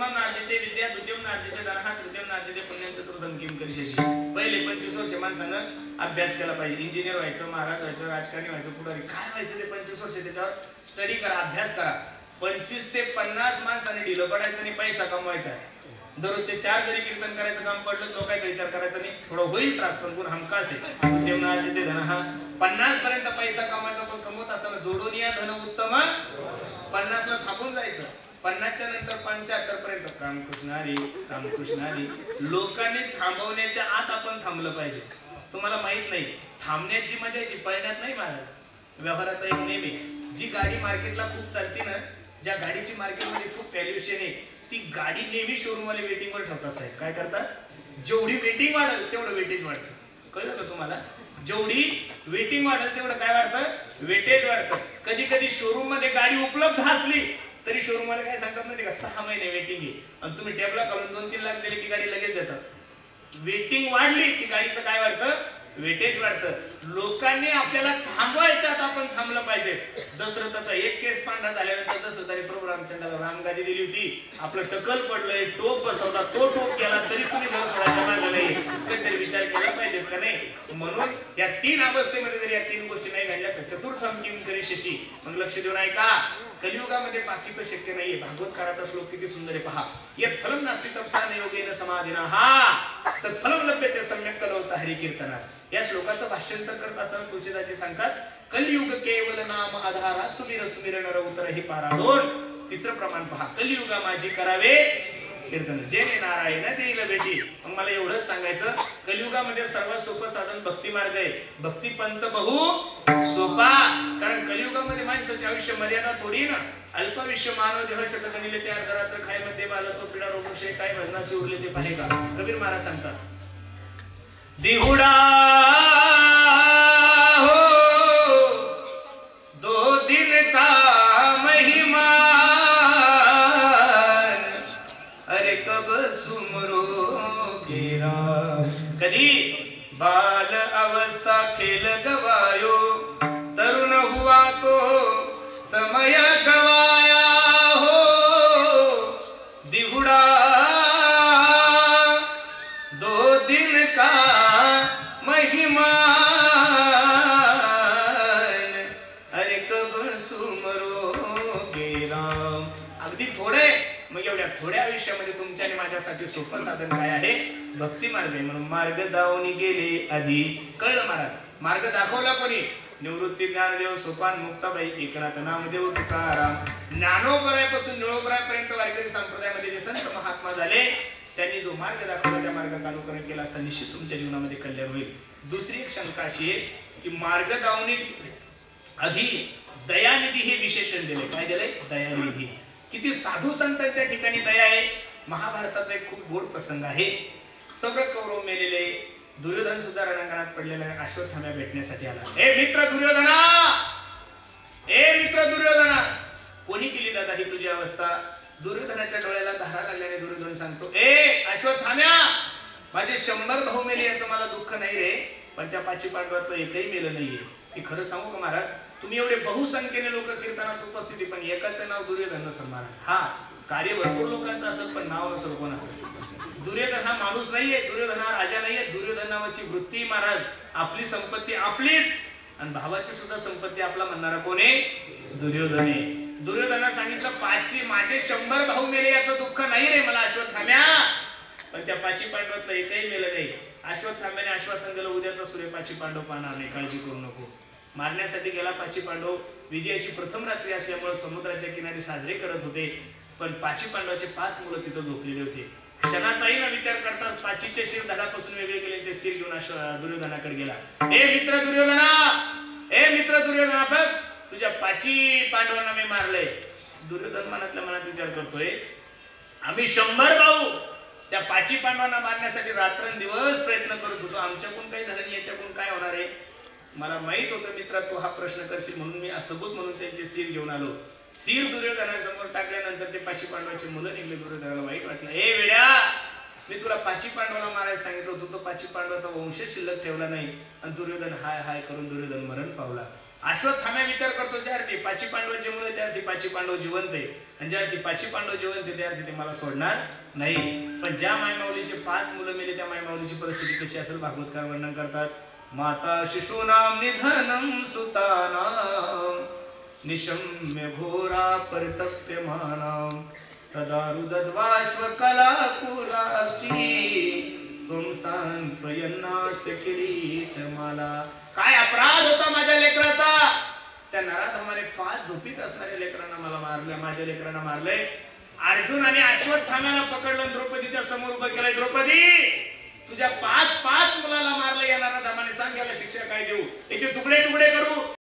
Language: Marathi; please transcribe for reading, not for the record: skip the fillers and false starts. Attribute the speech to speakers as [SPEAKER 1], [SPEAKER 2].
[SPEAKER 1] प्रथमं नार्जिते विद्या द्वितीयं नार्जिते धनः तृतीयं नार्जिते पुण्यं चतुर्थं किं करिष्यसि। पहिले 25 वर्ष माणसानं अभ्यास केला पाहिजे, इंजिनियर व्हायचं, महाराज व्हायचं, राजकारणी व्हायचं, पुढारी काय व्हायचं ते 25 वर्ष त्याच्यावर स्टडी करा, अभ्यास करा। 25 ते 50 माणसाने ढिलं पडायचं आणि पैसा कमवायचा। दररोजचे 4 जरी कीर्तन करायचं काम पडलं लोकांचा विचार करायचा नाही, थोडं होईल त्रास पण गुण हमखास आहे। देवना जिथे धन हा 50 पर्यंत पैसा कमवायचा, पण कमवत असताना जोडून या धन उत्तम 50 ला थांबून जायचं। 50 च्या नंतर 75 पर्यंत रामकृष्ण हरी रामकृष्ण हरी। लोकांनी थांबवण्याच्या आत आपण थांबलं पाहिजे। तुम्हाला माहित नाही थांबण्याची मजा येते, पळण्यात नाही महाराज। व्यवहाराचा एक नियम आहे, जी गाडी मार्केटला खूप चालते ना, ज्या गाडीची मार्केटमध्ये खूप व्हॅल्युएशन आहे ती गाडी नेहमी शोरूम वाले वेटिंग वर ठेवतात। साहेब काय करतात, जेवढी वेटिंग वाढेल तेवढं वेटेज वाढतं। कळलं का तुम्हाला? जेवढी वेटिंग वाढेल तेवढं काय वाढतं, वेटेज वाढतं। कधी कधी शोरूम मध्ये गाडी उपलब्ध असली तरी शोरूम वाले काय सांगतात माहिती का, 6 महिने वेटिंग आहे आणि तुम्ही टेबला करून 2-3 लाख दिले की गाडी लगेच देतात। वेटिंग वाढली की गाडीचं काय वाढतं, वेटेज वाढतं। लोकांनी आपल्याला थांबवायच्यात आपण थांबलं पाहिजे। दशरथाचा एक केस पांढरा झाल्यानंतर दशरथाने प्रभू रामचंद्राला रामगादी दिली होती, आपलं टकल पडलंय, टोप बसवला, तो टोप केला तरी तुम्ही घर सोडायच्या मार्ग नाही, काहीतरी विचार केला पाहिजे का नाही? म्हणून या 3 अवस्थेमध्ये जर या 3 गोष्टी नाही घडल्या तर चतुर्थम किम करिष्यसि। मग लक्ष देऊन ऐका, कलियुगामध्ये बाकीचं शक्य नाहीये। भागवतकाराचा श्लोक किती सुंदर आहे पहा, यत् फलं नास्ति तपसा न योगेन समाधिना तत् फलं लभ्यते सम्यक् कलौत हरि कीर्तनात्। या श्लोकाचं भाषांतर करत असताना तुळशीदासजी सांगतात, कलियुग केवल नाम आधारा सुमिर सुमिर नर उतर हे पारादोन। तिसरं प्रमाण पहा, कलियुगा माझी करावे कीर्तन जेने नारायण देईल भेटी। मग मला एवढंच सांगायचं, कलियुगामध्ये सर्वात सोपं साधन भक्ती मार्ग आहे। भक्ती पंथ बहु सोपा, कारण कलियुगामध्ये माणसाचे आयुष्य मर्यादा थोडी ना। अल्पायुष्य मानव देह शतकनिले ते अर्धरात्र खाय मध्ये बालत तो पिडा रोगक्षय काय भजनाशी उरले ते पाहे का। कबीर महाराज सांगतात, दिहुडा हो 2 दिन का महिमा, अरे कब सुमरोगे राम। कधी बाल अवस्था खेल गवायो, तरुण हुआ तो समय गवाया हो। दिहुडा 2 दिन का महिमा, अरे कब सुमरोगे राम। अगदी थोडे, मग एवढ्या थोड्या आयुष्यामध्ये तुमच्या आणि माझ्यासाठी सोपं साधन काय आहे, भक्ती मार्ग आहे। म्हणून मार्ग दावणी गेले आधी। कळलं महाराज? मार्ग दाखवला कोणी? निवृत्ती ज्ञानदेव सोपान मुक्ताबाई एकनाथ नामदेव तुकाराम। ज्ञानोबरायपासून निळोबरायपर्यंत वारकरी संप्रदायामध्ये जे संत महात्मा झाले त्यांनी जो मार्ग दाखवला त्या मार्गाचं अनुकरण केलं असता निश्चित तुमच्या जीवनामध्ये कल्याण होईल। दुसरी एक शंका अशी आहे की मार्ग दावणी आधी दयानिधी हे विशेषण दिले। काय दिले? दयानिधी। किती साधू संतांच्या ठिकाणी दया आहे। महाभारताचा एक खूप गोड प्रसंग आहे। सगळे कौरव मेलेले, दुर्योधन सुद्धा रणांगणात पडलेला अश्वत्थाम्या भेटण्यासाठी आला। ए मित्र दुर्योधना, ए मित्र दुर्योधना, कोणी केली दादा ही तुझी अवस्था? दुर्योधनाच्या डोळ्याला धारा लागल्याने दुर्योधन सांगतो, ए अश्वत्थाम्या, माझे 100 भाऊ मेले याचं मला दुःख नाही रे, पण त्या 5 पांडवातलं एकही मेलं नाहीये। मी खरं सांगू का महाराज, तुम्ही एवढे बहुसंख्येने लोक कीर्तनात उपस्थिती, पण एकाचं नाव दुर्योधन नसेल महाराज। हा कार्य भरपूर लोकांचं असेल पण नाव नसेल कोणाचं। दुर्योधन हा माणूस नाहीये, दुर्योधन हा राजा नाहीये। दुर्योधन नावाची वृत्ती महाराज, आपली संपत्ती आपलीच आणि भावाची सुद्धा संपत्ती आपला म्हणणारा कोण आहे? दुर्योधन आहे। दुर्योधनाला सांगितलं, माझे 100 भाऊ मेले याचं दुःख नाही रे मला अश्वत्थाम्या, पण त्या 5 पांडवातलं एकही मेलं नाही। अश्वत्थाम्याने आश्वासन दिलं, उद्याचा सूर्य 5 पांडव पाहणार नाही, काळजी करू नको। मारण्यासाठी गेला 5 पांडव। विजयाची प्रथम रात्री असल्यामुळे समुद्राच्या किनारी साजरे करत होते, पण 5 पांडवाचे 5 मुलं तिथं झोपलेले होते। क्षणाचाही न विचार करताच 5चे शिर धडापासून वेगळे केले, ते शिर घेऊन दुर्योधनाकडे गेला। ए मित्र दुर्योधना, ए मित्र दुर्योधना, बघ तुझ्या 5 पांडवांना मी मारलंय। दुर्योधन मनातल्या मनात विचार करतोय, आम्ही 100 भाऊ त्या 5 पांडवांना मारण्यासाठी रात्रंदिवस प्रयत्न करत होतो, आमच्याकडून काही झालं नाही, याच्याकडून काय होणार आहे? मला माहित होतं मित्रा तू हा प्रश्न करशील, म्हणून मी असबूत म्हणून त्यांचे शिर घेऊन आलो। शिर दुर्योधनासमोर टाकल्यानंतर ते 5 पांडवाचे मुलं निघले। दुर्योधनाला वाईट वाटलं, ए वेड्या, मी तुला 5 पांडवाला मारायला सांगितलं होतं, तो 5 पांडवाचा वंश शिल्लक ठेवला नाही आणि दुर्योधन हाय हाय करून दुर्योधन मरण पावला। अश्वत्थाम्या विचार करतो ज्या अर्थी पाची पांडवांची मुलं त्या अर्थी पाची पांडव जिवंत आहे आणि ज्या अर्थी पाची पांडव जिवंत आहे त्या अर्थी ते मला सोडणार नाही. पण ज्या मायमाऊलीचे 5 मुलं मेले त्या मायमाऊलीची परिस्थिती कशी असेल भागवतकार वर्णन करतात. माता शिशूनाम निधनम सुतानाम निशम्य घोरा परितप्यमानाम तदा रुदध्वाश्व कलाकुलाक्षी पुंसांपयन्नास्य किरीटमाला. काय अपराध होता माझ्या लेकराचा. त्या नराधमाने 5 झोपीत असणाऱ्या लेकरांना मला मारलं, माझ्या लेकरांना मारले. अर्जुन आणि अश्वत्थाम्याला पकडलं, द्रौपदीच्या समोर उभं केलंय. द्रौपदी, तुझ्या 5 मुलाला मारलं या नराधमाने, सांग याला शिक्षा काय देऊ, याचे तुकडे तुकडे करू.